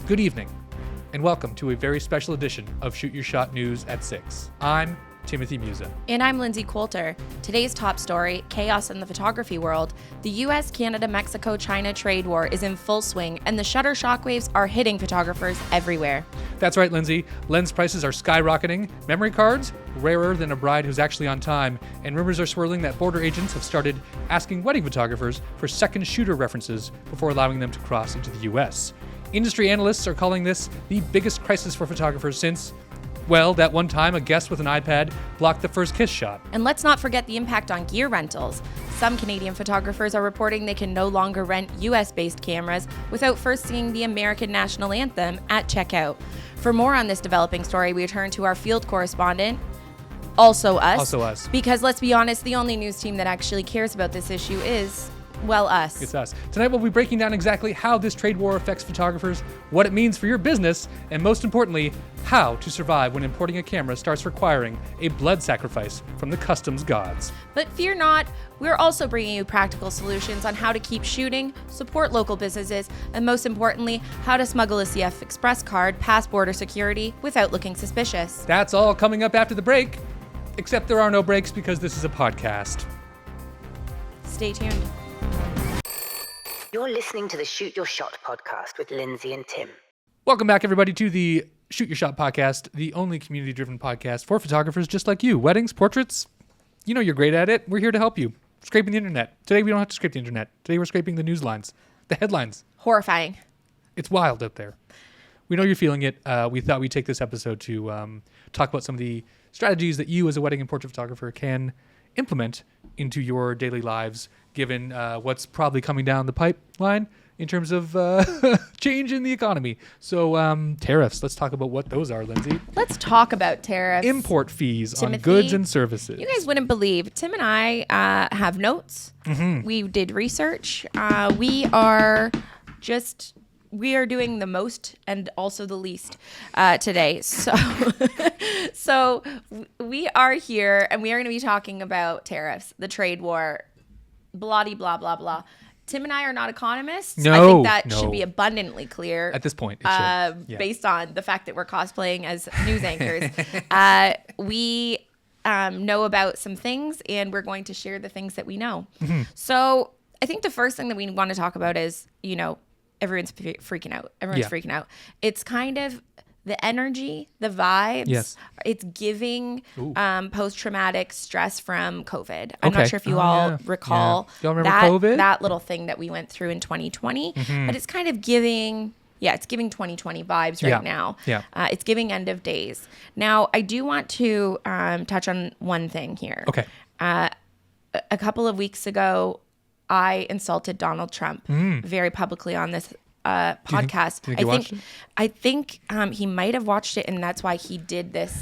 Good evening, and welcome to a very special edition of Shoot Your Shot News at 6. I'm Timothy Musa. And I'm Lindsay Coulter. Today's top story, chaos in the photography world. The US, Canada, Mexico, China trade war is in full swing, and the shutter shockwaves are hitting photographers everywhere. That's right, Lindsay. Lens prices are skyrocketing, memory cards rarer than a bride who's actually on time, and rumors are swirling that border agents have started asking wedding photographers for second shooter references before allowing them to cross into the US. Industry analysts are calling this the biggest crisis for photographers since, well, that one time a guest with an iPad blocked the first kiss shot. And let's not forget the impact on gear rentals. Some Canadian photographers are reporting they can no longer rent US-based cameras without first singing the American national anthem at checkout. For more on this developing story, we turn to our field correspondent, also us. Because let's be honest, the only news team that actually cares about this issue is, well, us. It's us. Tonight we'll be breaking down exactly how this trade war affects photographers, what it means for your business, and most importantly, how to survive when importing a camera starts requiring a blood sacrifice from the customs gods. But fear not, we're also bringing you practical solutions on how to keep shooting, support local businesses, and most importantly, how to smuggle a CF Express card past border security without looking suspicious. That's all coming up after the break, except there are no breaks because this is a podcast. Stay tuned. You're listening to the Shoot Your Shot podcast with Lindsay and Tim. Welcome back, everybody, to the Shoot Your Shot podcast, the only community-driven podcast for photographers just like you. Weddings, portraits, you know you're great at it. We're here to help you. Scraping the internet. Today, we don't have to scrape the internet. Today, we're scraping the news lines, the headlines. Horrifying. It's wild out there. We know you're feeling it. We thought we'd take this episode to talk about some of the strategies that you as a wedding and portrait photographer can implement into your daily lives, given what's probably coming down the pipeline in terms of change in the economy. So tariffs, let's talk about what those are, Lindsay. Let's talk about tariffs. Import fees Timothy, on goods and services. You guys wouldn't believe, Tim and I have notes. Mm-hmm. We did research. We are doing the most and also the least today. So we are here and we are going to be talking about tariffs, the trade war, blah, blah, blah, blah. Tim and I are not economists. No, I think that should be abundantly clear. At this point, it should. Yeah. Based on the fact that we're cosplaying as news anchors. We know about some things and we're going to share the things that we know. Mm-hmm. So I think the first thing that we want to talk about is, everyone's freaking out. Everyone's freaking out. It's kind of the energy, the vibes. Yes. It's giving post-traumatic stress from COVID. I'm not sure if you all recall Y'all remember COVID? That little thing that we went through in 2020. Mm-hmm. But it's kind of giving 2020 vibes right now. Yeah. It's giving end of days. Now, I do want to touch on one thing here. Okay. A couple of weeks ago, I insulted Donald Trump very publicly on this podcast. I think he might have watched it, and that's why he did this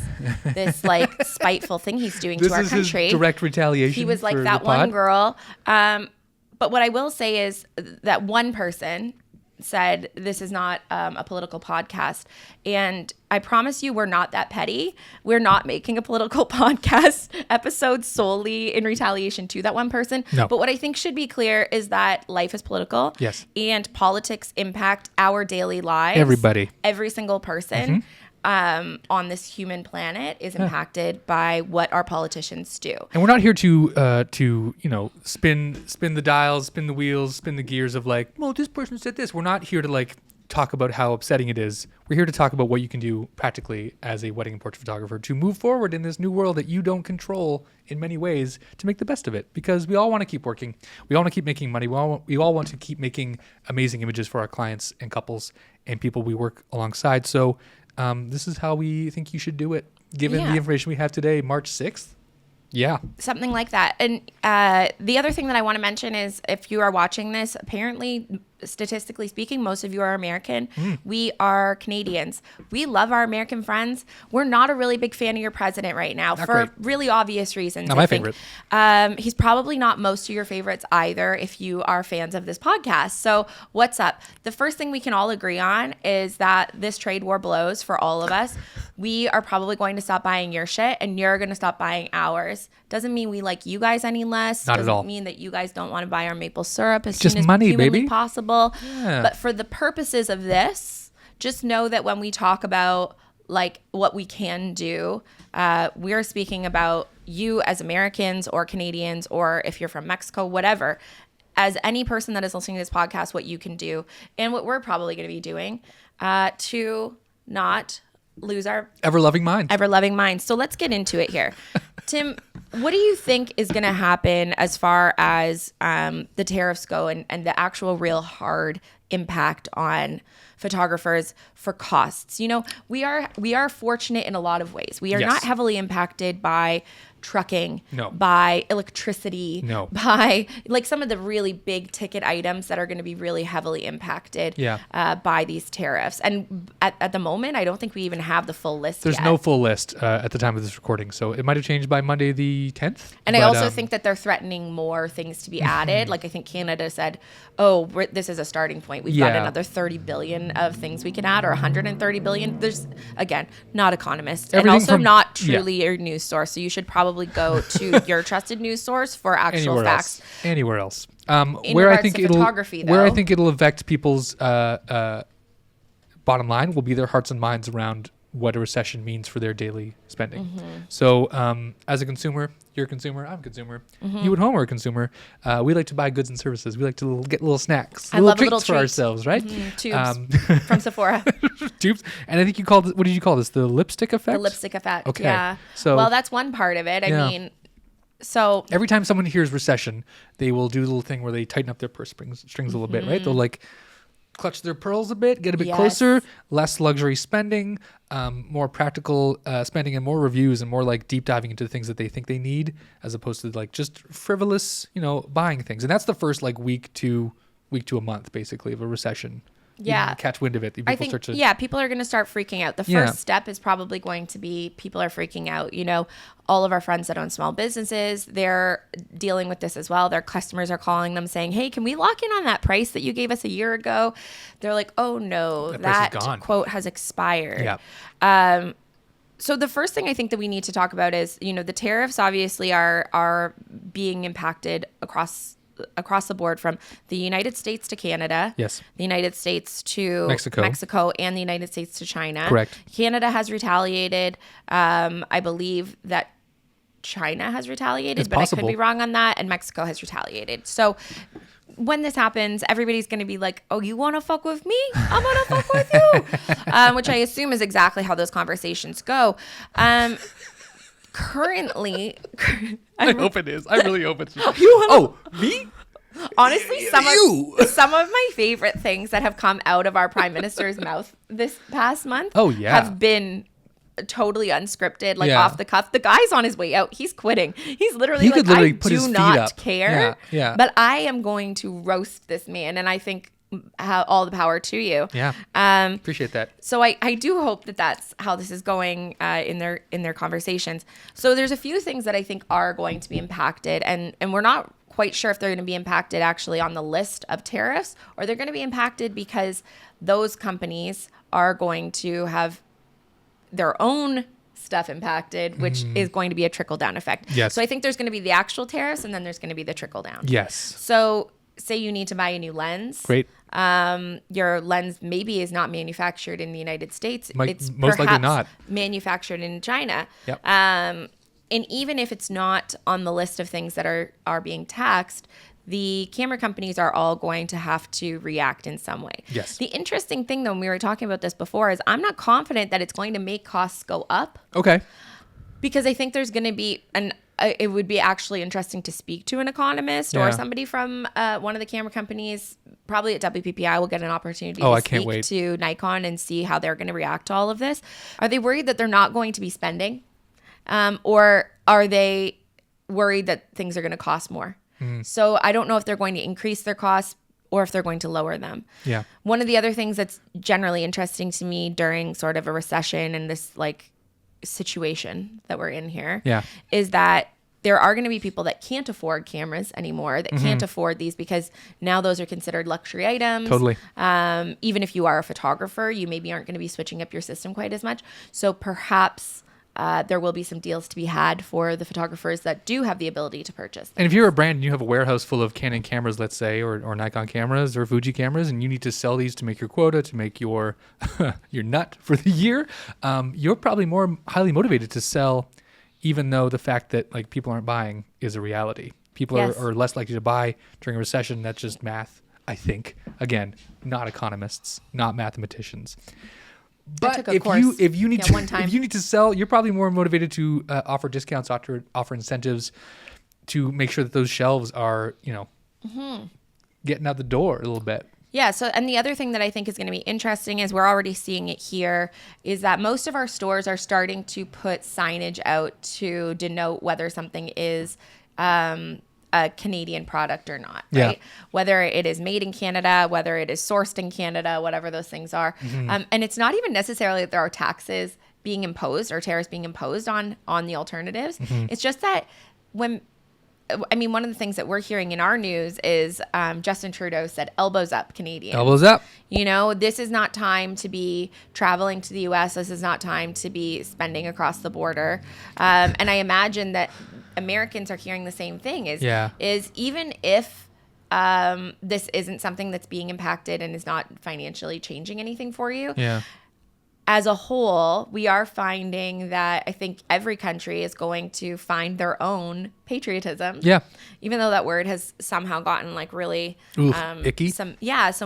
like spiteful thing he's doing to our country. This is his direct retaliation. He was like that one girl. But what I will say is that one person said this is not a political podcast, and I promise you we're not that petty. We're not making a political podcast episode solely in retaliation to that one person. No. But what I think should be clear is that life is political. Yes. And politics impact our daily lives. Everybody. Every single person on this human planet is impacted by what our politicians do. And we're not here to spin the dials, spin the wheels, spin the gears of like, well, this person said this. We're not here to like talk about how upsetting it is. We're here to talk about what you can do practically as a wedding and portrait photographer to move forward in this new world that you don't control in many ways to make the best of it. Because we all want to keep working. We all want to keep making money. We all want to keep making amazing images for our clients and couples and people we work alongside. So this is how we think you should do it, given the information we have today, March 6th. Yeah. Something like that. And the other thing that I want to mention is if you are watching this, apparently, statistically speaking, most of you are American. We are Canadians. We love our American friends. We're not a really big fan of your president right now for really obvious reasons. Not my favorite. He's probably not most of your favorites either if you are fans of this podcast. So what's up? The first thing we can all agree on is that this trade war blows for all of us. We are probably going to stop buying your shit and you're going to stop buying ours. Doesn't mean we like you guys any less. Not at all. Doesn't mean that you guys don't want to buy our maple syrup as Just soon as money, humanly baby. possible. Yeah. But for the purposes of this, just know that when we talk about like what we can do, we are speaking about you as Americans or Canadians, or if you're from Mexico, whatever, as any person that is listening to this podcast, what you can do and what we're probably going to be doing to not lose our ever-loving minds. So let's get into it here. Tim, what do you think is going to happen as far as the tariffs go and the actual real hard impact on photographers for costs? You know, we are fortunate in a lot of ways. We are not heavily impacted by trucking, by electricity, by like some of the really big ticket items that are going to be really heavily impacted by these tariffs. And at the moment, I don't think we even have the full list There's yet. no full list at the time of this recording, so it might have changed by Monday the 10th. And I also think that they're threatening more things to be added. Like I think Canada said, oh, this is a starting point. We've got another 30 billion of things we can add, or 130 billion. There's, again, not economists, and also not truly your news source. So you should probably go to your trusted news source for actual facts. Anywhere else. Where I think it'll affect people's bottom line will be their hearts and minds around what a recession means for their daily spending. So as a consumer, you're a consumer, I'm a consumer, you at home are a consumer. We like to buy goods and services. We like to get little snacks, little treats for ourselves, right? Tubes from Sephora. Tubes. And I think you called it, what did you call this? The lipstick effect? The lipstick effect, okay. Yeah. So, well, that's one part of it. I mean, so every time someone hears recession, they will do a little thing where they tighten up their purse strings a little bit, right? They'll like clutch their pearls a bit, get a bit closer, less luxury spending, more practical spending, and more reviews, and more like deep diving into the things that they think they need, as opposed to like just frivolous, buying things. And that's the first like week to a month, basically, of a recession. Yeah. You catch wind of it. I think, people are going to start freaking out. The first step is probably going to be people are freaking out. All of our friends that own small businesses, they're dealing with this as well. Their customers are calling them saying, hey, can we lock in on that price that you gave us a year ago? They're like, oh, no, that quote has expired. Yeah. So the first thing I think that we need to talk about is, the tariffs obviously are being impacted across the board, from the United States to Canada, the United States to Mexico, and the United States to China. Correct. Canada has retaliated. I believe that China has retaliated, but I could be wrong on that. And Mexico has retaliated. So when this happens, everybody's going to be like, oh, you want to fuck with me? I'm going to fuck with you. Which I assume is exactly how those conversations go. Currently, I hope it is. I really hope it's you. Me? Honestly, some of my favorite things that have come out of our prime minister's mouth this past month have been totally unscripted, like off the cuff. The guy's on his way out. He's quitting. He's literally I do not care. Yeah. But I am going to roast this man, and I think all the power to you. Yeah. Appreciate that. So I do hope that that's how this is going in their conversations. So there's a few things that I think are going to be impacted, and we're not quite sure if they're going to be impacted actually on the list of tariffs, or they're going to be impacted because those companies are going to have their own stuff impacted, which is going to be a trickle down effect. Yes. So I think there's going to be the actual tariffs, and then there's going to be the trickle down. Yes. So say you need to buy a new lens. Great. Your lens maybe is not manufactured in the United States. It's most likely not manufactured in China. Yep. And even if it's not on the list of things that are being taxed, the camera companies are all going to have to react in some way. Yes. The interesting thing, though, and we were talking about this before, is I'm not confident that it's going to make costs go up. Okay. Because I think there's going to be it would be actually interesting to speak to an economist or somebody from one of the camera companies. Probably at WPPI, we'll get an opportunity to speak to Nikon and see how they're going to react to all of this. Are they worried that they're not going to be spending? Or are they worried that things are going to cost more? So I don't know if they're going to increase their costs or if they're going to lower them. Yeah. One of the other things that's generally interesting to me during sort of a recession and this like situation that we're in here is that there are going to be people that can't afford cameras anymore, that can't afford these, because now those are considered luxury items. Totally. Even if you are a photographer, you maybe aren't going to be switching up your system quite as much. So perhaps there will be some deals to be had for the photographers that do have the ability to purchase. And if you're a brand and you have a warehouse full of Canon cameras, let's say, or Nikon cameras or Fuji cameras, and you need to sell these to make your quota, to make your your nut for the year, you're probably more highly motivated to sell, even though the fact that like people aren't buying is a reality. People are less likely to buy during a recession. That's just math, I think. Again, not economists, not mathematicians. But if you need to sell, you're probably more motivated to offer discounts, offer incentives to make sure that those shelves are, getting out the door a little bit. Yeah. So, and the other thing that I think is going to be interesting is we're already seeing it here is that most of our stores are starting to put signage out to denote whether something is a Canadian product or not, right? Yeah. Whether it is made in Canada, whether it is sourced in Canada, whatever those things are. And it's not even necessarily that there are taxes being imposed or tariffs being imposed on the alternatives. It's just that one of the things that we're hearing in our news is Justin Trudeau said, elbows up, Canadians. Elbows up. This is not time to be traveling to the U.S. This is not time to be spending across the border. And I imagine that Americans are hearing the same thing is even if this isn't something that's being impacted and is not financially changing anything for you. Yeah. As a whole, we are finding that I think every country is going to find their own patriotism. Yeah. Even though that word has somehow gotten like really icky. Some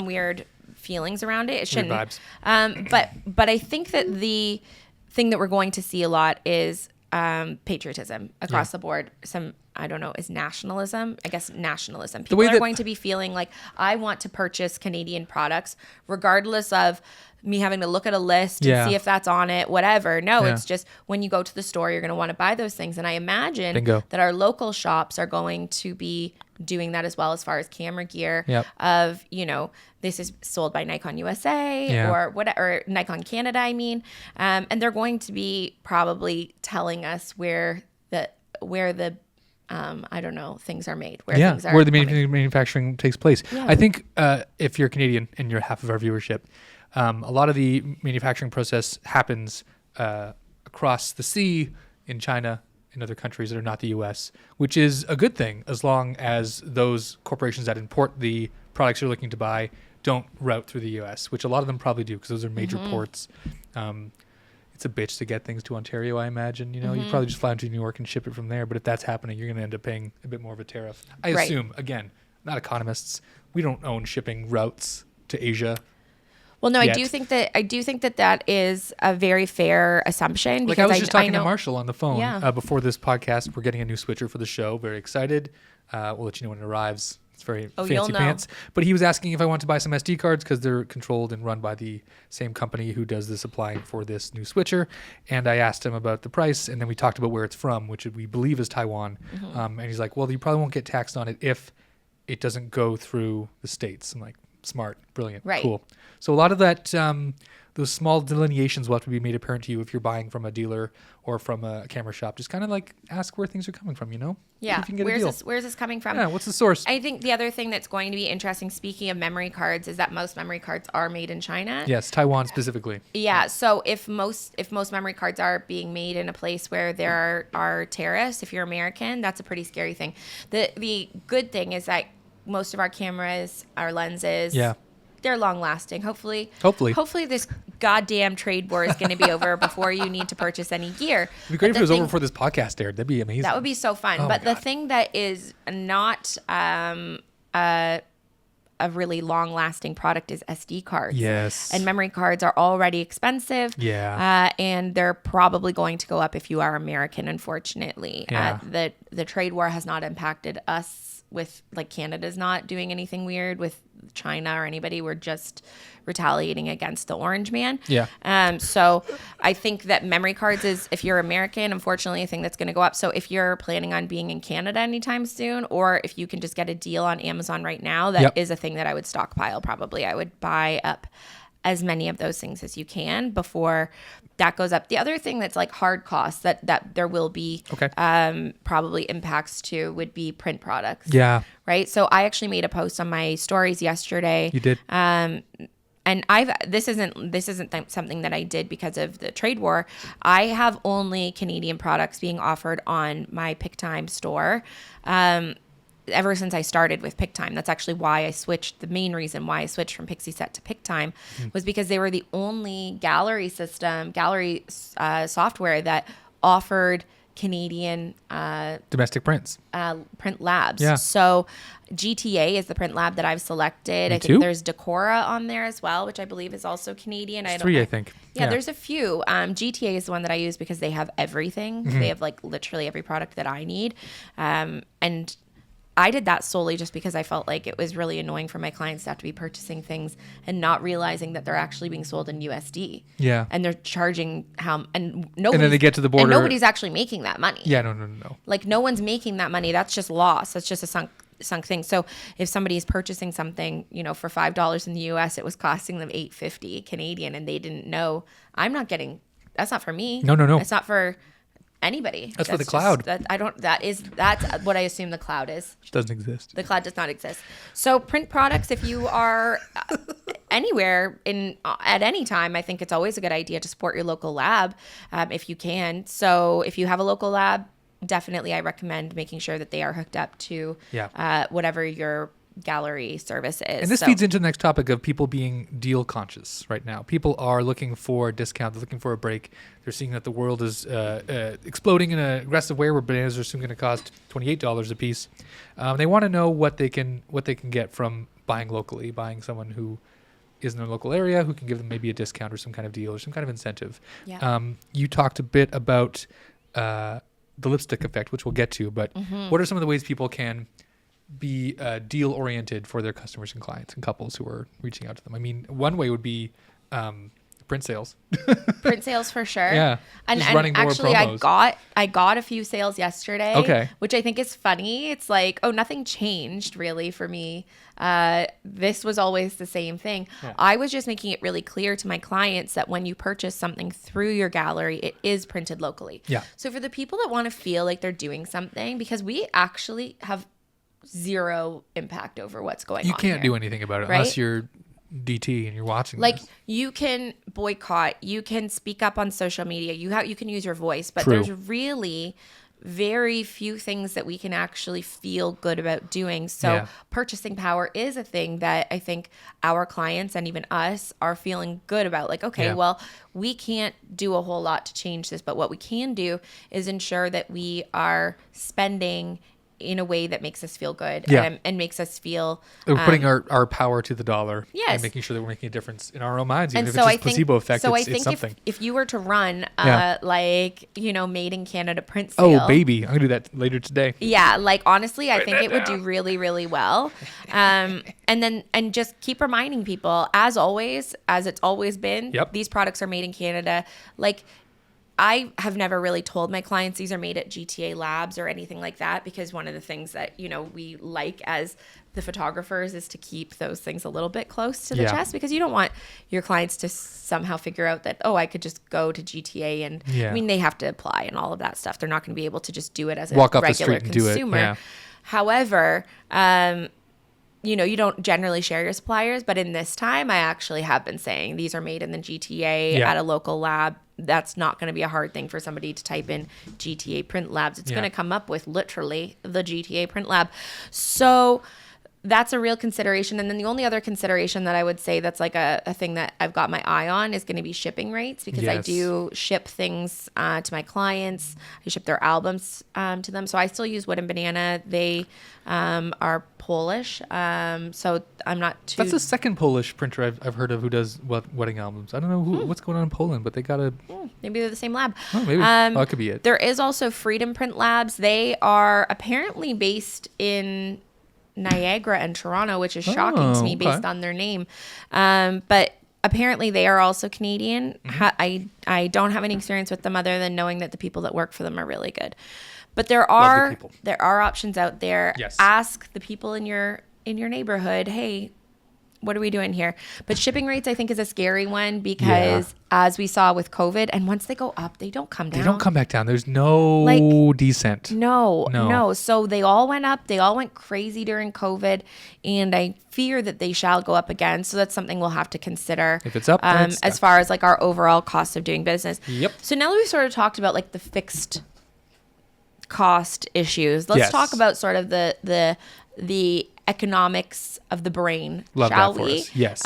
weird feelings around it. It shouldn't. Weird vibes. But I think that the thing that we're going to see a lot is patriotism across the board. Some, I don't know, is nationalism. I guess nationalism. People are going to be feeling like, I want to purchase Canadian products regardless of me having to look at a list and see if that's on it, whatever. No, it's just when you go to the store, you're going to want to buy those things. And I imagine that our local shops are going to be doing that as well, as far as camera gear of, this is sold by Nikon USA or whatever, or Nikon Canada, I mean. And they're going to be probably telling us where the I don't know, things are made, where the manufacturing takes place. Yeah. I think if you're Canadian and you're half of our viewership, a lot of the manufacturing process happens across the sea in China and other countries that are not the U.S., which is a good thing as long as those corporations that import the products you're looking to buy don't route through the U.S., which a lot of them probably do because those are major ports. It's a bitch to get things to Ontario, I imagine. You probably just fly into New York and ship it from there. But if that's happening, you're going to end up paying a bit more of a tariff. I assume, again, not economists. We don't own shipping routes to Asia. Well, no, I do think that is a very fair assumption. Like I was just talking to Marshall on the phone before this podcast. We're getting a new switcher for the show. Very excited. We'll let you know when it arrives. It's very fancy pants. But he was asking if I want to buy some SD cards because they're controlled and run by the same company who does the supplying for this new switcher. And I asked him about the price, and then we talked about where it's from, which we believe is Taiwan. And he's like, well, you probably won't get taxed on it if it doesn't go through the States. I'm like, smart, brilliant, cool. So a lot of that, those small delineations will have to be made apparent to you if you're buying from a dealer or from a camera shop. Just kind of like ask where things are coming from, Yeah. Where's this coming from? Yeah, what's the source? I think the other thing that's going to be interesting, speaking of memory cards, is that most memory cards are made in China. Yes, Taiwan specifically. Yeah. So if most memory cards are being made in a place where there are tariffs, if you're American, that's a pretty scary thing. The good thing is that most of our cameras, our lenses, they're long lasting. Hopefully this goddamn trade war is going to be over before you need to purchase any gear. It'd be great if it was over before this podcast aired. That'd be amazing. That would be so fun. But the thing that is not a really long lasting product is SD cards. Yes. And memory cards are already expensive. Yeah. And they're probably going to go up if you are American, unfortunately. Yeah. The trade war has not impacted us with, like, Canada's not doing anything weird with China or anybody. We're just retaliating against the orange man. Yeah. So I think that memory cards is, if you're American, unfortunately, a thing that's going to go up. So if you're planning on being in Canada anytime soon, or if you can just get a deal on Amazon right now, that is a thing that I would stockpile probably. I would buy up as many of those things as you can before that goes up. The other thing that's like hard costs that there will be probably impacts to would be print products. Yeah. Right. So I actually made a post on my stories yesterday. You did. And and this isn't something that I did because of the trade war. I have only Canadian products being offered on my Pick Time store. Ever since I started with Pick Time. That's actually why I switched. The main reason why I switched from Pixie Set to Pick Time was because they were the only gallery software that offered Canadian domestic prints, print labs. Yeah. So GTA is the print lab that I've selected. I think there's Decora on there as well, which I believe is also Canadian. I think. Yeah, there's a few. GTA is the one that I use because they have everything. They have like literally every product that I need. And I did that solely just because I felt like it was really annoying for my clients to have to be purchasing things and not realizing that they're actually being sold in USD. Yeah. And they're charging and then they get to the border. And nobody's actually making that money. Yeah, no. Like no one's making that money. That's just loss. That's just a sunk thing. So if somebody's purchasing something, for $5 in the US, it was costing them $8.50 Canadian, and they didn't know. That's not for me. No. It's not for anybody. That's for the cloud. That's what I assume the cloud is. Which doesn't exist. The cloud does not exist. So print products, if you are anywhere at any time, I think it's always a good idea to support your local lab if you can. So if you have a local lab, definitely I recommend making sure that they are hooked up to whatever your gallery service is. And this feeds into the next topic of people being deal conscious right now. People are looking for a discount. They're looking for a break. They're seeing that the world is exploding in an aggressive way where bananas are soon going to cost $28 a piece. They want to know what they can get from buying locally, buying someone who is in their local area, who can give them maybe a discount or some kind of deal or some kind of incentive. Yeah. You talked a bit about the lipstick effect, which we'll get to, but what are some of the ways people can be deal oriented for their customers and clients and couples who are reaching out to them? I mean, one way would be print sales. Print sales for sure. Yeah. And running more actually promos. I got a few sales yesterday. Okay. Which I think is funny. It's like, nothing changed really for me. This was always the same thing. Yeah. I was just making it really clear to my clients that when you purchase something through your gallery, it is printed locally. Yeah. So for the people that want to feel like they're doing something, because we actually have zero impact over what's going on. You can't do anything about it, right? Unless you're DT and you're watching this. You can boycott, you can speak up on social media, you can use your voice, but True. There's really very few things that we can actually feel good about doing. So purchasing power is a thing that I think our clients and even us are feeling good about. Well, we can't do a whole lot to change this, but what we can do is ensure that we are spending in a way that makes us feel good and makes us feel we're putting our power to the dollar and making sure that we're making a difference in our own minds, even and if so it's just placebo effect. So it's I think something. if you were to run made in Canada print sale, baby, I'm gonna do that later today. Honestly, I think it would do really, really well. And just keep reminding people, as always, as it's always been, these products are made in Canada. I have never really told my clients these are made at GTA labs or anything like that, because one of the things that, we like as the photographers is to keep those things a little bit close to the chest, because you don't want your clients to somehow figure out that, I could just go to GTA and I mean, they have to apply and all of that stuff. They're not going to be able to just do it as a walk off regular the street consumer. And do it. Yeah. However, you don't generally share your suppliers, but in this time, I actually have been saying these are made in the GTA at a local lab. That's not going to be a hard thing for somebody to type in GTA print labs. It's going to come up with literally the GTA print lab. So that's a real consideration. And then the only other consideration that I would say that's like a thing that I've got my eye on is going to be shipping rates, because I do ship things to my clients. I ship their albums to them. So I still use Wood and Banana. They are Polish. So I'm not too... That's the second Polish printer I've heard of who does wedding albums. I don't know what's going on in Poland, but they got a... Maybe they're the same lab. Oh, maybe. That could be it. There is also Freedom Print Labs. They are apparently based in Niagara and Toronto, which is shocking to me based on their name. But apparently they are also Canadian. I don't have any experience with them other than knowing that the people that work for them are really good. But there are options out there. Yes. Ask the people in your neighborhood, hey, what are we doing here? But shipping rates, I think, is a scary one because as we saw with COVID, and once they go up, they don't come down. They don't come back down. There's no descent. No. So they all went up. They all went crazy during COVID, and I fear that they shall go up again. So that's something we'll have to consider. If it's up, then it's as far as like our overall cost of doing business. Yep. So now that we've sort of talked about like the fixed cost issues, let's talk about sort of the economics of the brain, shall we? Yes.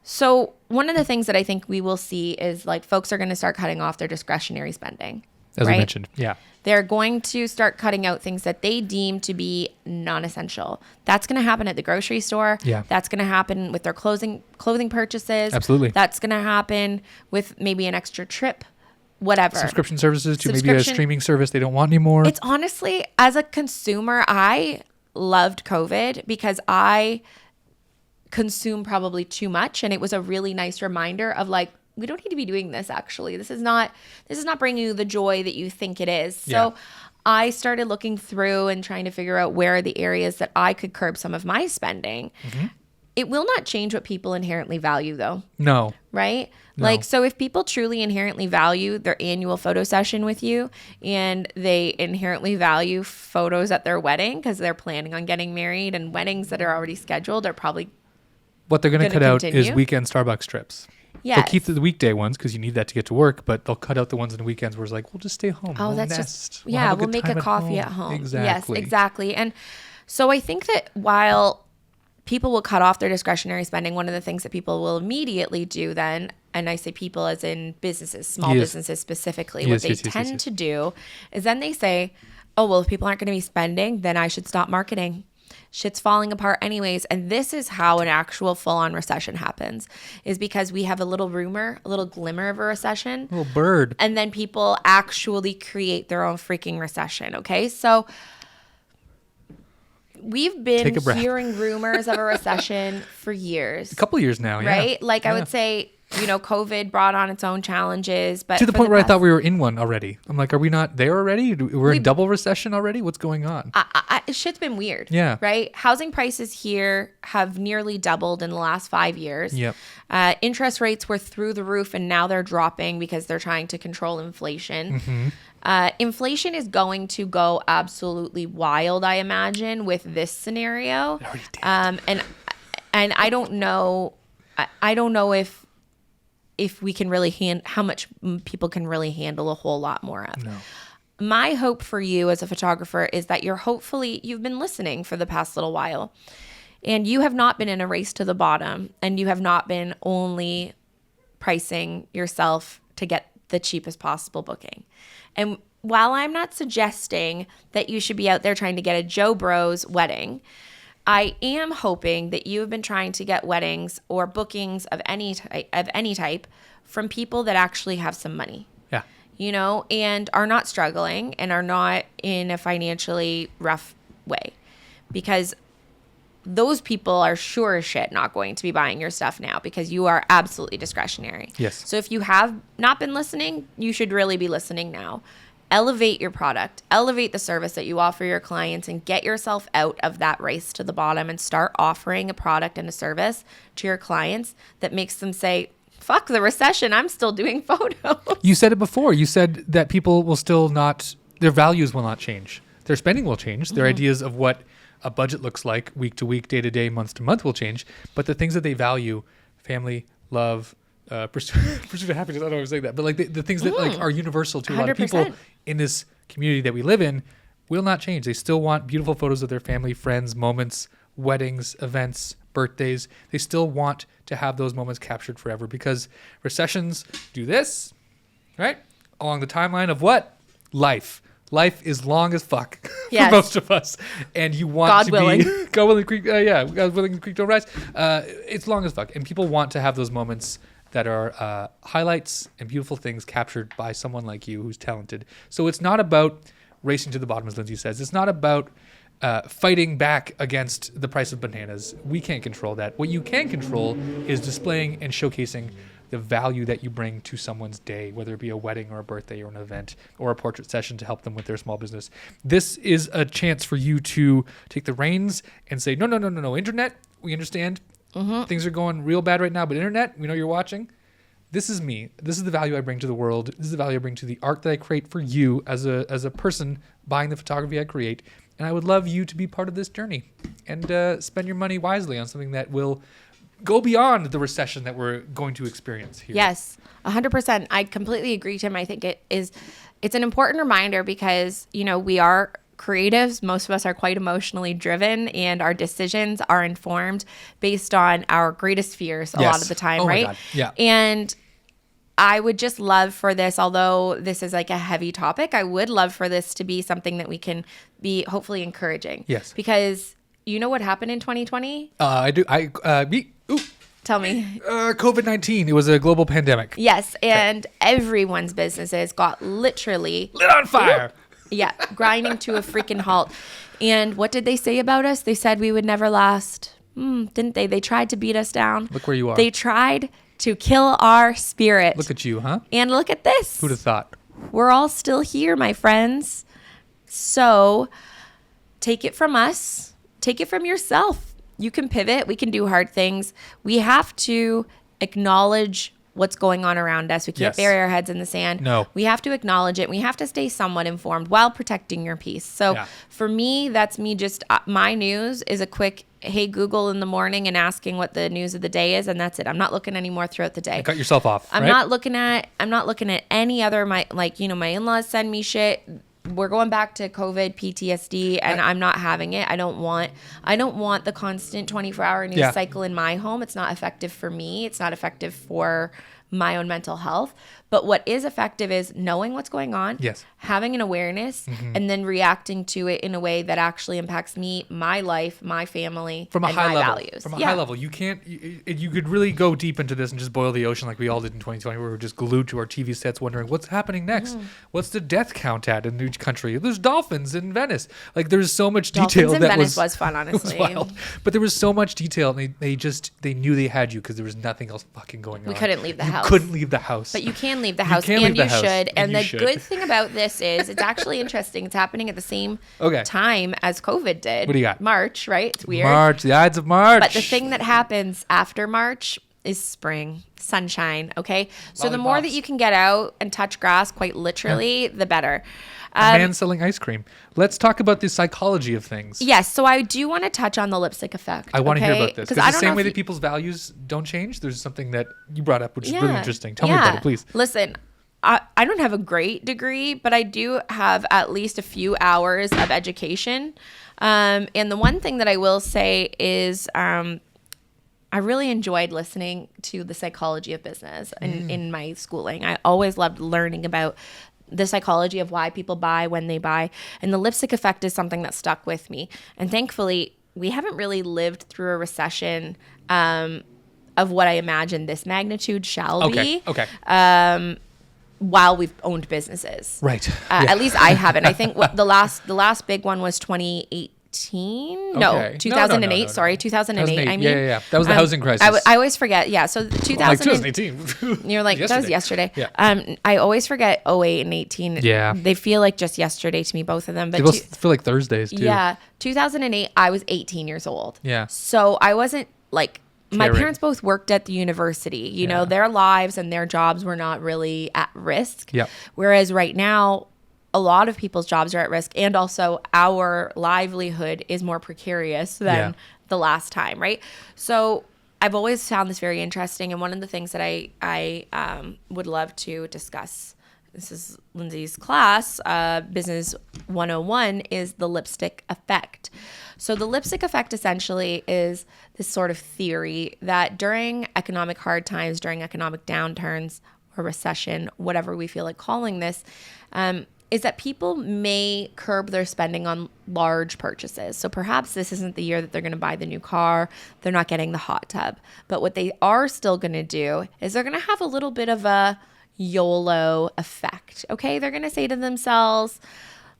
So one of the things that I think we will see is like folks are going to start cutting off their discretionary spending. As right? we mentioned. Yeah. They're going to start cutting out things that they deem to be non-essential. That's going to happen at the grocery store. Yeah. That's going to happen with their clothing purchases. Absolutely. That's going to happen with maybe an extra trip, whatever. Subscription services to maybe a streaming service they don't want anymore. It's honestly, as a consumer, I loved COVID because I consume probably too much, and it was a really nice reminder of like, we don't need to be doing this. Actually, this is not bringing you the joy that you think it is. So I started looking through and trying to figure out where are the areas that I could curb some of my spending. It will not change what people inherently value, though. No. Right? No. Like, so if people truly inherently value their annual photo session with you, and they inherently value photos at their wedding because they're planning on getting married, and weddings that are already scheduled are probably what they're going to cut out is continue. weekend Starbucks trips. Yes. They'll keep the weekday ones because you need that to get to work, but they'll cut out the ones on the weekends where it's like, we'll just stay home. Oh, we'll that's nest. just, we'll we'll make a coffee at home. Exactly. Yes, exactly. And so I think that while people will cut off their discretionary spending, one of the things that people will immediately do then, and I say people as in businesses, small businesses specifically, what they tend to do is then they say, oh, well, if people aren't going to be spending, then I should stop marketing. Shit's falling apart anyways. And this is how an actual full-on recession happens, is because we have a little rumor, a little glimmer of a recession. Little bird. And then people actually create their own freaking recession, okay? So we've been hearing rumors of a recession for years. A couple of years now, right? Like I would say, COVID brought on its own challenges, but to the point where I thought we were in one already. I'm like, are we not there already? We're in double recession already? What's going on? Shit's been weird. Yeah. Right? Housing prices here have nearly doubled in the last 5 years. Yep. Interest rates were through the roof, and now they're dropping because they're trying to control inflation. Inflation is going to go absolutely wild, I imagine, with this scenario. It already did. And I don't know. I don't know if we can really how much people can really handle a whole lot more of. No. My hope for you as a photographer is that you've been listening for the past little while, and you have not been in a race to the bottom, and you have not been only pricing yourself to get the cheapest possible booking. And while I'm not suggesting that you should be out there trying to get a Joe Bro's wedding, I am hoping that you have been trying to get weddings or bookings of any type from people that actually have some money. Yeah. And are not struggling and are not in a financially rough way, because those people are sure as shit not going to be buying your stuff now because you are absolutely discretionary. Yes. So if you have not been listening, you should really be listening now. Elevate your product, elevate the service that you offer your clients, and get yourself out of that race to the bottom and start offering a product and a service to your clients that makes them say, fuck the recession, I'm still doing photos. You said it before. You said that people will still not, their values will not change. Their spending will change. Their ideas of what a budget looks like week to week, day to day, month to month will change. But the things that they value, family, love, pursuit of happiness, I don't always say that, but like the things that like are universal to a lot of people 100%. in this community that we live in will not change. They still want beautiful photos of their family, friends, moments, weddings, events, birthdays. They still want to have those moments captured forever, because recessions do this, right? Along the timeline of what? Life. Life is long as fuck Yes. for most of us, and you want God to willing. be God willing, creek, God willing, creek don't rise. It's long as fuck, and people want to have those moments that are highlights and beautiful things captured by someone like you who's talented. So it's not about racing to the bottom, as Lindsay says. It's not about fighting back against the price of bananas. We can't control that. What you can control is displaying and showcasing the value that you bring to someone's day, whether it be a wedding or a birthday or an event or a portrait session to help them with their small business. This is a chance for you to take the reins and say, no, internet, we understand. Things are going real bad right now, but internet, we know you're watching. This is me. This is the value I bring to the world. This is the value I bring to the art that I create for you as a person buying the photography I create. And I would love you to be part of this journey and spend your money wisely on something that will go beyond the recession that we're going to experience here. Yes, 100%. I completely agree, Tim. I think it's an important reminder because, we are creatives. Most of us are quite emotionally driven, and our decisions are informed based on our greatest fears a lot of the time, right? My God. Yeah. And I would just love for this, although this is like a heavy topic, I would love for this to be something that we can be hopefully encouraging. Yes. Because you know what happened in 2020? I do. Tell me. COVID-19. It was a global pandemic. Yes. And everyone's businesses got literally Lit on fire. Yeah, grinding to a freaking halt. And what did they say about us? They said we would never last. Didn't they? They tried to beat us down. Look where you are. They tried to kill our spirit. Look at you, huh? And look at this. Who'd have thought? We're all still here, my friends. So take it from us. Take it from yourself. You can pivot. We can do hard things. We have to acknowledge what's going on around us. We can't bury our heads in the sand. No. We have to acknowledge it. We have to stay somewhat informed while protecting your peace. So for me, that's me just, my news is a quick, hey, Google in the morning and asking what the news of the day is. And that's it. I'm not looking anymore throughout the day. Cut yourself off. I'm not looking at any other, my in-laws send me shit. We're going back to COVID PTSD, and I'm not having it. I don't want the constant 24-hour news cycle in my home. It's not effective for me. It's not effective for my own mental health. But what is effective is knowing what's going on, having an awareness, and then reacting to it in a way that actually impacts me, my life, my family, from a and high my level. values. From a high level, you can't. You could really go deep into this and just boil the ocean like we all did in 2020, where we were just glued to our TV sets, wondering what's happening next. What's the death count at in each country? There's dolphins in Venice. Like there's so much detail. Dolphins in that Venice was fun, honestly. Was wild. But there was so much detail, and they knew they had you because there was nothing else fucking going on. We couldn't leave the house. Couldn't leave the house. But you can leave the house, and you should. And the good thing about this is it's actually interesting. It's happening at the same time as COVID did. What do you got? March, right? It's weird. March, the Ides of March. But the thing that happens after March is spring, sunshine, okay? So the more that you can get out and touch grass, quite literally, the better. A man selling ice cream. Let's talk about the psychology of things. Yes, so I do want to touch on the lipstick effect. I want to hear about this. Because the same way that people's values don't change, there's something that you brought up, which is really interesting. Tell me about it, please. Listen, I don't have a great degree, but I do have at least a few hours of education. And the one thing that I will say is I really enjoyed listening to the psychology of business in my schooling. I always loved learning about the psychology of why people buy when they buy. And the lipstick effect is something that stuck with me. And thankfully, we haven't really lived through a recession of what I imagine this magnitude shall be. Okay. While we've owned businesses. Right. At least I haven't. I think the last big one was 2018. No, 2008. Sorry, 2008. I mean, yeah. That was the housing crisis. I always forget. Yeah. So 2018. You're like, that was yesterday. Yeah. I always forget 08 and 18. Yeah. They feel like just yesterday to me, both of them. But they both feel like Thursdays too. Yeah. 2008, I was 18 years old. Yeah. So I wasn't like, my parents both worked at the university. You know, their lives and their jobs were not really at risk. Yep. Whereas right now, a lot of people's jobs are at risk. And also our livelihood is more precarious than the last time, right? So I've always found this very interesting. And one of the things that I would love to discuss, this is Lindsay's class, Business 101, is the lipstick effect. So the lipstick effect essentially is this sort of theory that during economic hard times, during economic downturns or recession, whatever we feel like calling this, is that people may curb their spending on large purchases. So perhaps this isn't the year that they're going to buy the new car. They're not getting the hot tub. But what they are still going to do is they're going to have a little bit of a YOLO effect. Okay, they're going to say to themselves,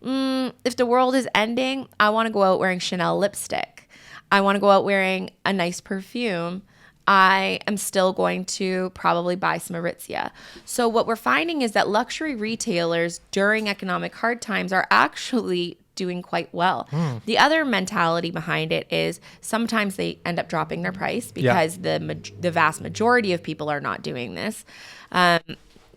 if the world is ending, I want to go out wearing Chanel lipstick. I want to go out wearing a nice perfume. I am still going to probably buy some Aritzia. So what we're finding is that luxury retailers during economic hard times are actually doing quite well. The other mentality behind it is sometimes they end up dropping their price because the vast majority of people are not doing this.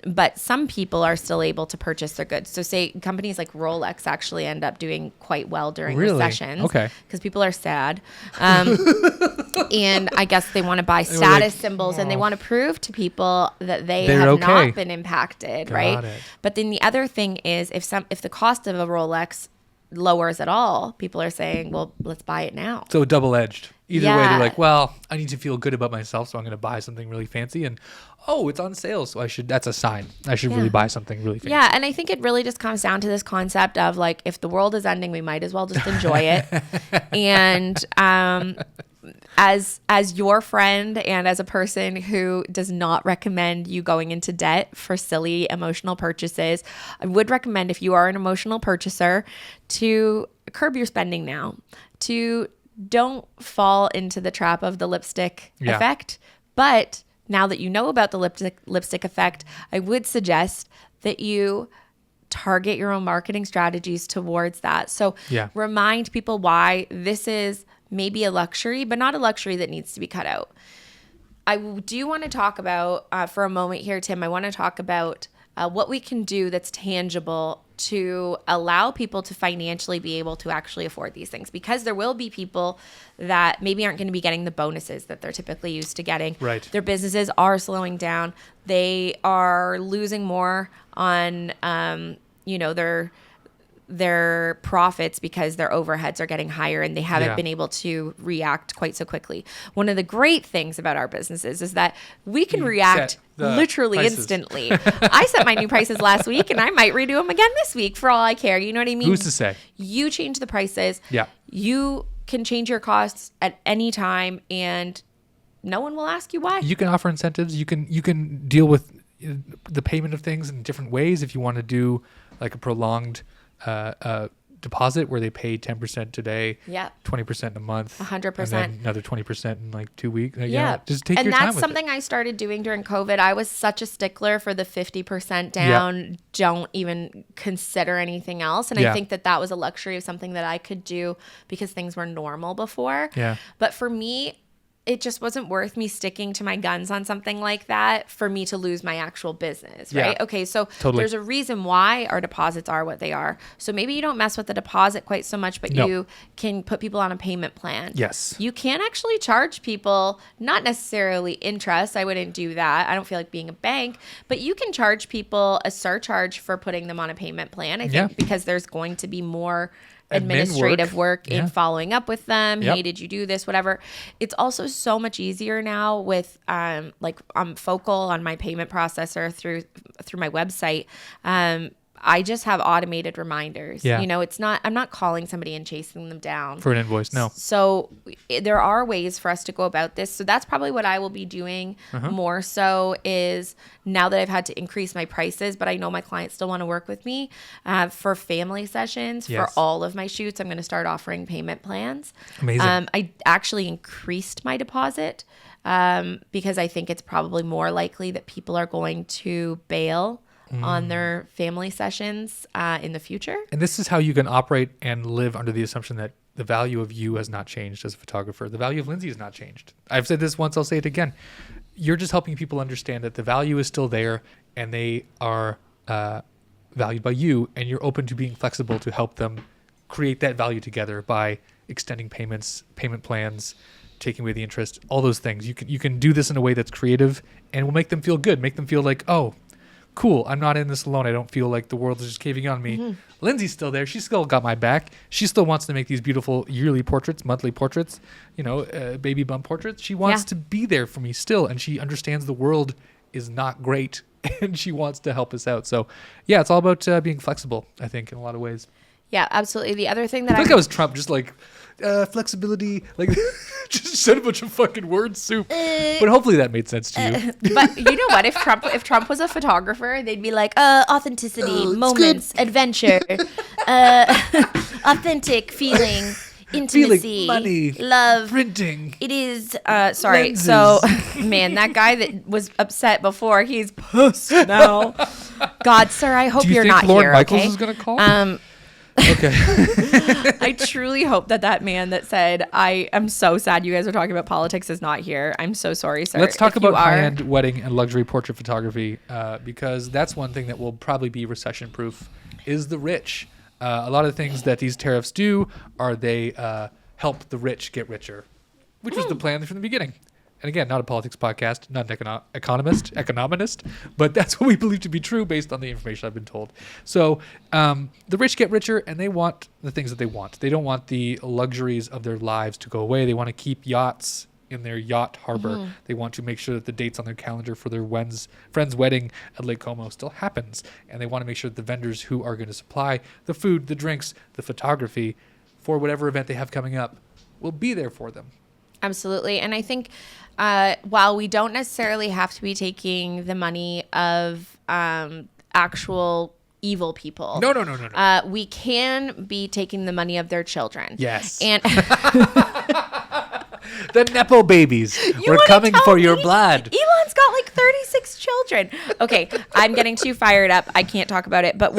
But some people are still able to purchase their goods. So say companies like Rolex actually end up doing quite well during recessions. Okay. Because people are sad. And I guess they want to buy status symbols and they want to prove to people that they're have not been impacted, right? But then the other thing is if the cost of a Rolex lowers at all, people are saying, well, let's buy it now. So double-edged. Either way, they're like, well, I need to feel good about myself, so I'm going to buy something really fancy. And, oh, it's on sale, so that's a sign. I should really buy something really fancy. Yeah, and I think it really just comes down to this concept of, like, if the world is ending, we might as well just enjoy it. And as your friend and as a person who does not recommend you going into debt for silly emotional purchases, I would recommend, if you are an emotional purchaser, to curb your spending now, to don't fall into the trap of the lipstick effect. But now that you know about the lipstick effect, I would suggest that you target your own marketing strategies towards that. So remind people why this is maybe a luxury, but not a luxury that needs to be cut out. I do want to talk about, for a moment here, Tim, I want to talk about what we can do that's tangible to allow people to financially be able to actually afford these things, because there will be people that maybe aren't going to be getting the bonuses that they're typically used to getting. Right. Their businesses are slowing down. They are losing more on, their profits because their overheads are getting higher and they haven't been able to react quite so quickly. One of the great things about our businesses is that we can react literally instantly. I set my new prices last week and I might redo them again this week for all I care. You know what I mean? Who's to say? You change the prices. Yeah. You can change your costs at any time and no one will ask you why. You can offer incentives. You can deal with the payment of things in different ways. If you want to do like a prolonged deposit where they pay 10% today, 20% in a month, 100%, and then another 20% in like 2 weeks. Just take and your time. And that's something I started doing during COVID. I was such a stickler for the 50% down. Don't even consider anything else. And I think that was a luxury of something that I could do because things were normal before. Yeah. But for me, it just wasn't worth me sticking to my guns on something like that for me to lose my actual business, right? Okay, so there's a reason why our deposits are what they are. So maybe you don't mess with the deposit quite so much, but you can put people on a payment plan. Yes. You can actually charge people, not necessarily interest. I wouldn't do that. I don't feel like being a bank, but you can charge people a surcharge for putting them on a payment plan. I think because there's going to be more administrative work in following up with them. Hey, did you do this? Whatever. It's also so much easier now with like I'm Focal on my payment processor through my website. I just have automated reminders. You know, I'm not calling somebody and chasing them down for an invoice. No. So there are ways for us to go about this. So that's probably what I will be doing more so is now that I've had to increase my prices, but I know my clients still want to work with me for family sessions, for all of my shoots. I'm going to start offering payment plans. Amazing. I actually increased my deposit because I think it's probably more likely that people are going to bail on their family sessions in the future. And this is how you can operate and live under the assumption that the value of you has not changed as a photographer. The value of Lindsay has not changed. I've said this once, I'll say it again. You're just helping people understand that the value is still there and they are valued by you, and you're open to being flexible to help them create that value together by extending payments, payment plans, taking away the interest, all those things. You can do this in a way that's creative and will make them feel good, make them feel like, oh, cool, I'm not in this alone. I don't feel like the world is just caving on me. Lindsay's still there. She's still got my back. She still wants to make these beautiful yearly portraits, monthly portraits, baby bump portraits. She wants to be there for me still, and she understands the world is not great, and she wants to help us out. So, yeah, it's all about being flexible, I think, in a lot of ways. Yeah, absolutely. The other thing that I feel like I was Trump, just like flexibility, like just said a bunch of fucking word soup. But hopefully that made sense to you. But you know what? If Trump was a photographer, they'd be like, authenticity, moments, adventure, authentic feeling, intimacy, money, love, printing. It is sorry. Lenses. So man, that guy that was upset before, he's pissed now. God, sir, I hope you're not Lord here. Michaels okay? is gonna call? Okay. I truly hope that man that said, I am so sad you guys are talking about politics is not here. I'm so sorry, sir. Let's talk If you about are- high-end wedding and luxury portrait photography because that's one thing that will probably be recession-proof is the rich. A lot of the things that these tariffs do are they help the rich get richer, which was the plan from the beginning. And again, not a politics podcast, not an economist, but that's what we believe to be true based on the information I've been told. So the rich get richer and they want the things that they want. They don't want the luxuries of their lives to go away. They want to keep yachts in their yacht harbor. They want to make sure that the dates on their calendar for their friend's wedding at Lake Como still happens. And they want to make sure that the vendors who are going to supply the food, the drinks, the photography for whatever event they have coming up will be there for them. Absolutely. And I think while we don't necessarily have to be taking the money of actual evil people. No. We can be taking the money of their children. Yes. And The Nepo babies. We're wanna coming tell for your me blood. Elon's got like 36 children. Okay, I'm getting too fired up. I can't talk about it. But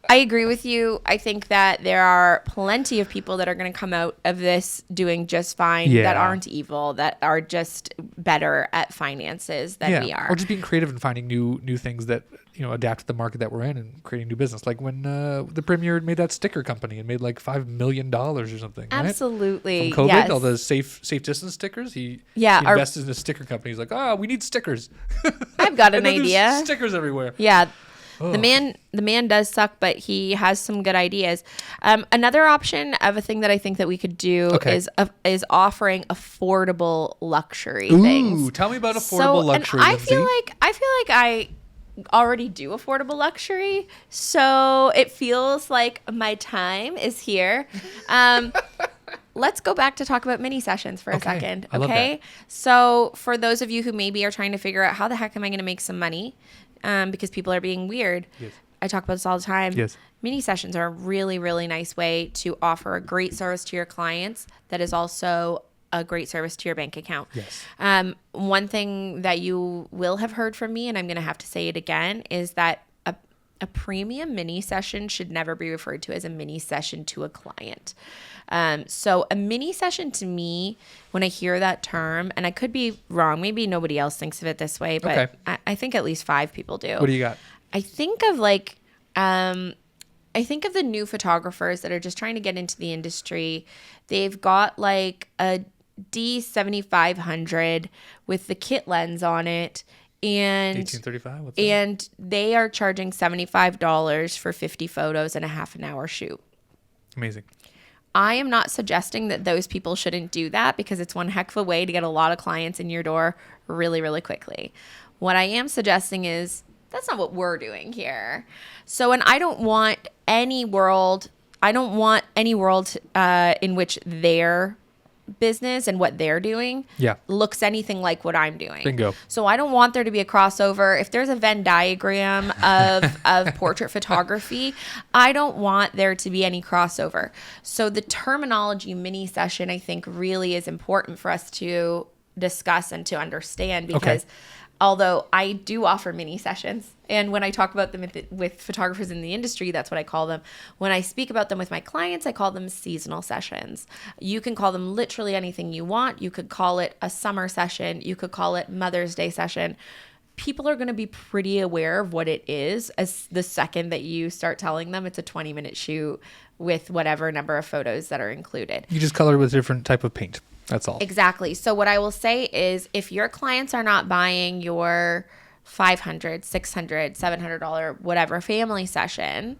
I agree with you. I think that there are plenty of people that are going to come out of this doing just fine, Yeah. that aren't evil, that are just better at finances than we are. Or just being creative and finding new things that adapt to the market that we're in and creating new business. Like when the premier made that sticker company and made like $5 million or something. Absolutely. Right? From COVID, Yes. all the safe distance stickers. He Yeah, invested in a sticker company. He's like, we need stickers. I've got an And then there's idea. Stickers everywhere. Yeah. The man does suck, but he has some good ideas. Another option of a thing that I think that we could do is offering affordable luxury things. Ooh, tell me about affordable luxury. And I Lindsay. feel like I already do affordable luxury, so it feels like my time is here. Let's go back to talk about mini sessions for a second. I love that. So for those of you who maybe are trying to figure out how the heck am I going to make some money, because people are being weird. Yes. I talk about this all the time. Yes. Mini sessions are a really, really nice way to offer a great service to your clients that is also a great service to your bank account. Yes. One thing that you will have heard from me, and I'm going to have to say it again, is that a premium mini session should never be referred to as a mini session to a client. So a mini session to me, when I hear that term, and I could be wrong, maybe nobody else thinks of it this way, but I think at least 5 people do. What do you got? I think of the new photographers that are just trying to get into the industry. They've got like a D7500 with the kit lens on it. And 1835. What's that? and they are charging $75 for 50 photos and a half an hour shoot. Amazing. I am not suggesting that those people shouldn't do that because it's one heck of a way to get a lot of clients in your door really, really quickly. What I am suggesting is that's not what we're doing here. So, and I don't want any world in which their business and what they're doing looks anything like what I'm doing. Bingo. So I don't want there to be a crossover. If there's a Venn diagram of portrait photography, I don't want there to be any crossover. So the terminology mini session, I think, really is important for us to discuss and to understand because although I do offer mini sessions, and when I talk about them with photographers in the industry, that's what I call them. When I speak about them with my clients, I call them seasonal sessions. You can call them literally anything you want. You could call it a summer session. You could call it Mother's Day session. People are going to be pretty aware of what it is as the second that you start telling them it's a 20-minute shoot with whatever number of photos that are included. You just color with a different type of paint. That's all. Exactly. So what I will say is if your clients are not buying your $500, $600, $700, whatever family session,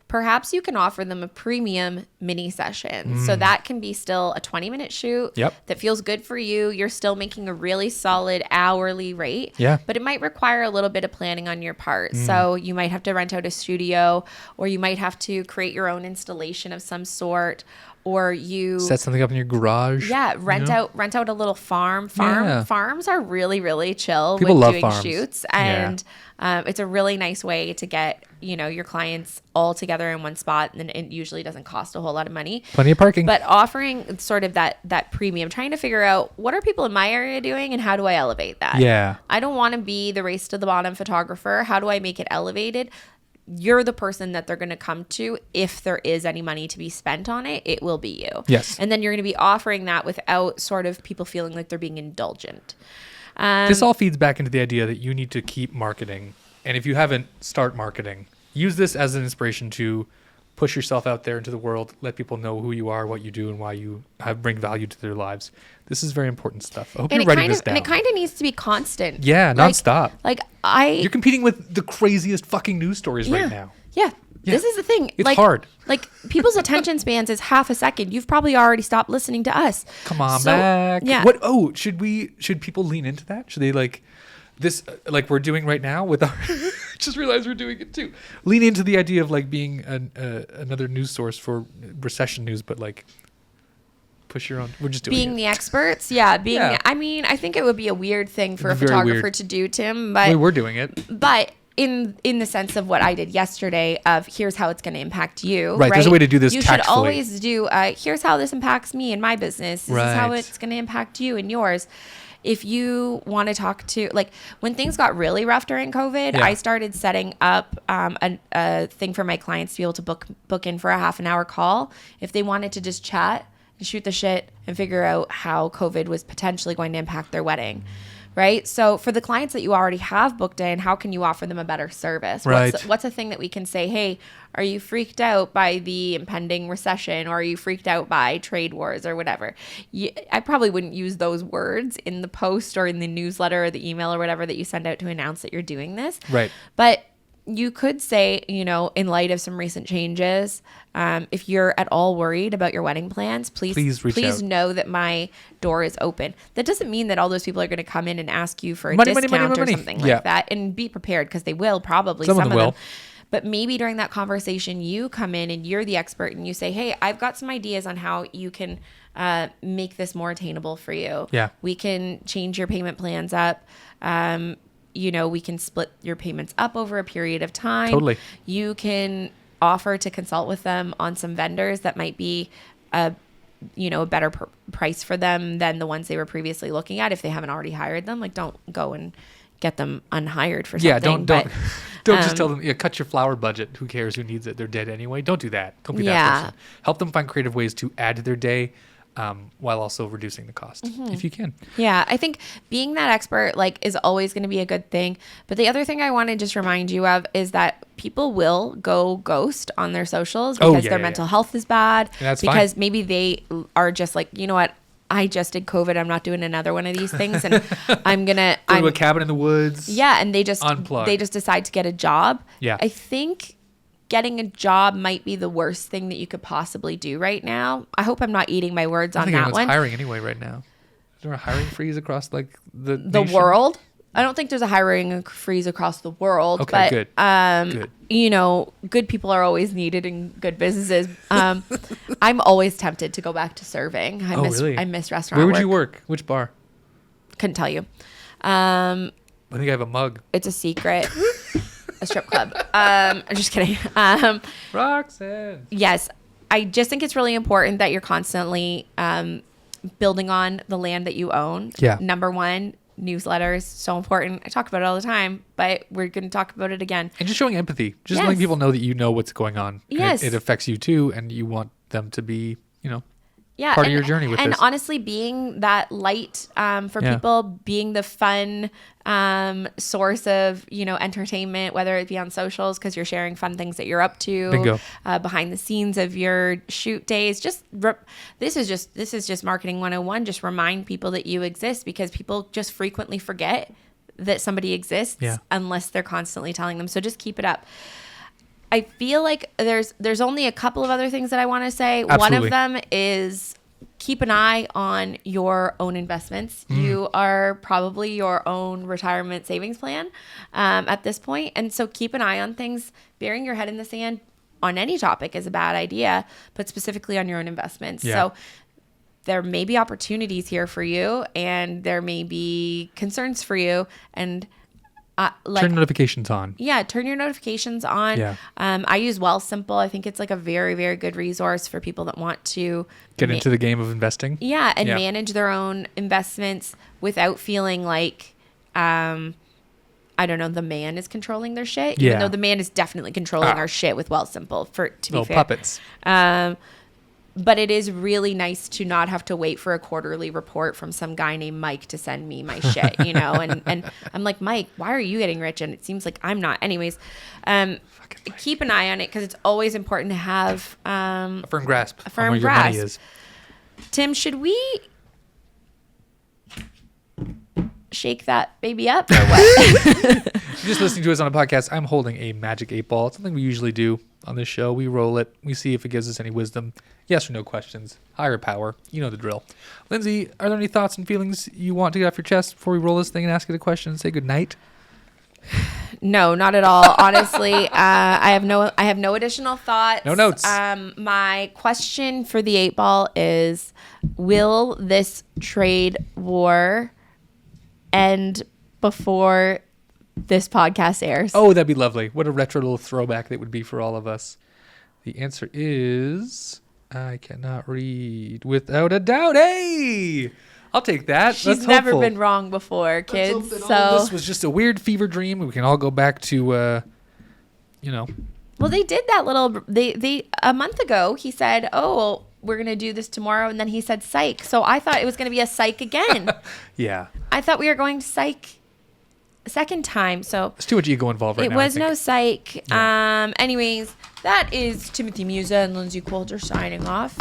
perhaps you can offer them a premium mini session. So that can be still a 20-minute shoot that feels good for you. You're still making a really solid hourly rate, but it might require a little bit of planning on your part. So you might have to rent out a studio, or you might have to create your own installation of some sort, or you set something up in your garage. Rent out a little farm. Farms are really, really chill People with love doing farms. shoots, and it's a really nice way to get your clients all together in one spot, and it usually doesn't cost a whole lot of money. Plenty of parking. But offering sort of that premium, trying to figure out what are people in my area doing and how do I elevate that? Yeah. I don't want to be the race to the bottom photographer. How do I make it elevated? you're the person that they're going to come to. If there is any money to be spent on it, it will be you. Yes. And then you're going to be offering that without sort of people feeling like they're being indulgent. This all feeds back into the idea that you need to keep marketing. And if you haven't, start marketing. Use this as an inspiration to push yourself out there into the world. Let people know who you are, what you do, and why you bring value to their lives. This is very important stuff. I hope you're writing this down. And it kind of needs to be constant. Yeah, nonstop. You're competing with the craziest fucking news stories right now. Yeah. This is the thing. It's hard. Like people's attention spans is half a second. You've probably already stopped listening to us. Come on back. Yeah. What? Oh, should people lean into that? Should they this, like we're doing right now with our, just realized we're doing it too. Lean into the idea of like being another news source for recession news, but like push your own. We're just doing being it. the experts. Yeah. I mean, I think it would be a weird thing for a photographer to do, Tim, but we're doing it. But in the sense of what I did yesterday of here's how it's going to impact you. Right. There's a way to do this You tactfully. should always do, here's how this impacts me and my business. This is how it's going to impact you and yours. If you want to talk to, like when things got really rough during COVID, I started setting up a thing for my clients to be able to book in for a half an hour call if they wanted to just chat and shoot the shit and figure out how COVID was potentially going to impact their wedding. Right. So for the clients that you already have booked in, how can you offer them a better service? Right. What's a thing that we can say, hey, are you freaked out by the impending recession, or are you freaked out by trade wars or whatever? I probably wouldn't use those words in the post or in the newsletter or the email or whatever that you send out to announce that you're doing this. Right. But you could say, in light of some recent changes, if you're at all worried about your wedding plans, please reach out. know that my door is open. That doesn't mean that all those people are going to come in and ask you for a discount or something like that. And be prepared, because they will probably. Some of them. But maybe during that conversation, you come in and you're the expert and you say, hey, I've got some ideas on how you can make this more attainable for you. Yeah. We can change your payment plans up. We can split your payments up over a period of time. Totally. You can offer to consult with them on some vendors that might be a better price for them than the ones they were previously looking at if they haven't already hired them. Like, don't go and get them unhired for something. Yeah, don't just tell them, cut your flower budget. Who cares? Who needs it? They're dead anyway. Don't do that. Don't be that person. Help them find creative ways to add to their day, while also reducing the cost, if you can. Yeah, I think being that expert is always going to be a good thing. But the other thing I want to just remind you of is that people will go ghost on their socials because their mental health is bad. That's because fine. Maybe they are just like, you know what? I just did COVID. I'm not doing another one of these things, and I'm gonna go to a cabin in the woods. Yeah, and they just unplug. Decide to get a job. Yeah, I think getting a job might be the worst thing that you could possibly do right now. I hope I'm not eating my words on that one. I think anyone's hiring anyway right now. Is there a hiring freeze across the nation? World? I don't think there's a hiring freeze across the world. Okay, but, good. Good people are always needed in good businesses. I'm always tempted to go back to serving. Really? I miss restaurant Where would you work? Which bar? Couldn't tell you. I think I have a mug. It's a secret. A strip club. I'm just kidding. Roxanne. Yes. I just think it's really important that you're constantly building on the land that you own. Yeah. Number one, newsletters, so important. I talk about it all the time, but we're going to talk about it again. And just showing empathy. Just letting people know that you know what's going on. Yes. It affects you too, and you want them to be, yeah, part of your journey with this. And honestly, being that light for people, being the fun source of, entertainment, whether it be on socials because you're sharing fun things that you're up to, Bingo. Behind the scenes of your shoot days. This is just marketing 101. Just remind people that you exist, because people just frequently forget that somebody exists unless they're constantly telling them. So just keep it up. I feel like there's only a couple of other things that I want to say. Absolutely. One of them is keep an eye on your own investments. You are probably your own retirement savings plan at this point. And so keep an eye on things. Burying your head in the sand on any topic is a bad idea, but specifically on your own investments. Yeah. So there may be opportunities here for you, and there may be concerns for you. And turn notifications on. Yeah, turn your notifications on. Yeah. I use Wealthsimple. I think it's a very, very good resource for people that want to get into the game of investing. Yeah, and manage their own investments without feeling like I'm I don't know, the man is controlling their shit. Yeah. Even though the man is definitely controlling our shit with Wealthsimple, to be Little fair. puppets. But it is really nice to not have to wait for a quarterly report from some guy named Mike to send me my shit, you know? And I'm like, Mike, why are you getting rich? And it seems like I'm not. Anyways, keep an eye on it because it's always important to have A firm grasp. a firm on where grasp. your money is. Tim, should we shake that baby up or what? If you're just listening to us on a podcast, I'm holding a magic 8-ball. It's something we usually do on this show. We roll it. We see if it gives us any wisdom. Yes or no questions. Higher power. You know the drill. Lindsay, are there any thoughts and feelings you want to get off your chest before we roll this thing and ask it a question and say good night? No, not at all. Honestly, I have no additional thoughts. No notes. My question for the 8-ball is, will this trade war end before this podcast airs? Oh, that'd be lovely. What a retro little throwback that would be for all of us. The answer is, I cannot read without a doubt. Hey, I'll take that. She's That's never hopeful. been wrong before, Let's kids. hope that all So this was just a weird fever dream. We can all go back to, well, they did that little. They a month ago he said, "Oh, well, we're gonna do this tomorrow," and then he said psych. So I thought it was gonna be a psych again. yeah. I thought we were going psych a second time. So There's too much ego involved right it now. I was think. no psych. Anyways, that is Timothy Musa and Lindsay Coulter signing off.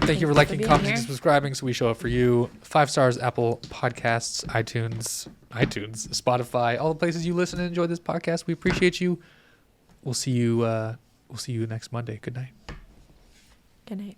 Thank you for for liking, being commenting, here. and subscribing so we show up for you. 5 stars, Apple Podcasts, iTunes, Spotify, all the places you listen and enjoy this podcast. We appreciate you. We'll see you next Monday. Good night. Good night.